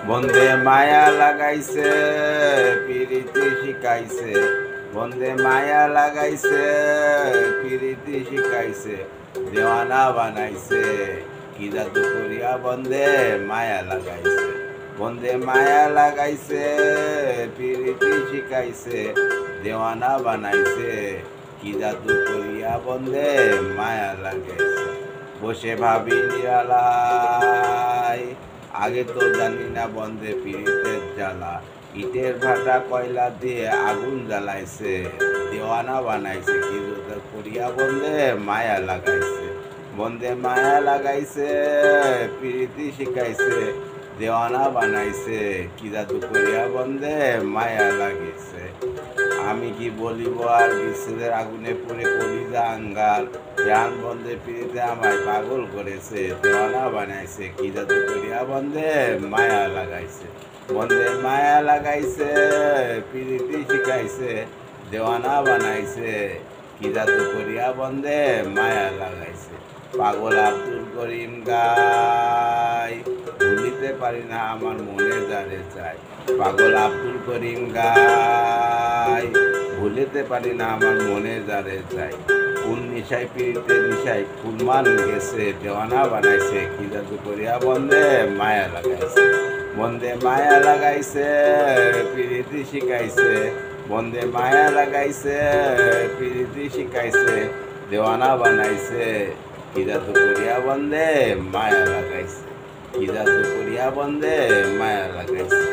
বন্দে মায়া লাগাইছে পিরিতি শিখাইছে, বন্দে মায়া লাগাইছে পিরিতি শিখাইছে, দেওয়ানা বানাইছে কি জাদু করিয়া বন্দে মায়া লাগাইছে। বন্দে মায়া লাগাইছে পিরিতি শিখাইছে, দেওয়ানা বানাইছে কি জাদু করিয়া বন্দে মায়া লাগাইছে। বসে ভাবি নিরালাই আগে তো জানি না বন্দে পিরিতের জ্বালা, ইটের ভাটা কয়লা দিয়ে আগুন জ্বালাইছে, দেওয়ানা বানাইছে কি জাদু করিয়া বন্দে মায়া লাগাইছে। বন্দে মায়া লাগাইছে পিরিতি শিখাইছে, দেওয়ানা বানাইছে কি জাদু করিয়া বন্দে মায়া লাগিছে। আমি কি বলিব আর বিচ্ছেদের আগুনে পুড়ে কলিজা আঙ্গাল, প্রাণ বন্দে পিড়িতে আমায় পাগল করেছে, দেওয়ানা বানাইছে কি জাদু করিয়া বন্দে মায়া লাগাইছে। বন্দে মায়া লাগাইছে পিড়িতি শিখাইছে, দেওয়ানা বানাইছে কি জাদু করিয়া বন্দে মায়া লাগাইছে। পাগল আব্দুল করিম গাই ভুলিতে পারি না আমার মনে যারে চাই, পাগল আব্দুল করিম গাই ভুলিতে পারি না আমার মনে যারে চাই। কোন নিশায় পিড়িতে নিশায় কুলমান গেছে, দেওয়ানা বানাইছে কি জাদু করিয়া বন্দে মায়া লাগাইছে। বন্দে মায়া লাগাইছে পিড়িতি শিখাইছে, বন্দে মায়া লাগাইছে পিড়িতি শিখাইছে, দেওয়ানা বানাইছে কি জাদু করিয়া বন্দে মায়া লাগাইছে, কি জাদু করিয়া বন্দে মায়া লাগাইছে।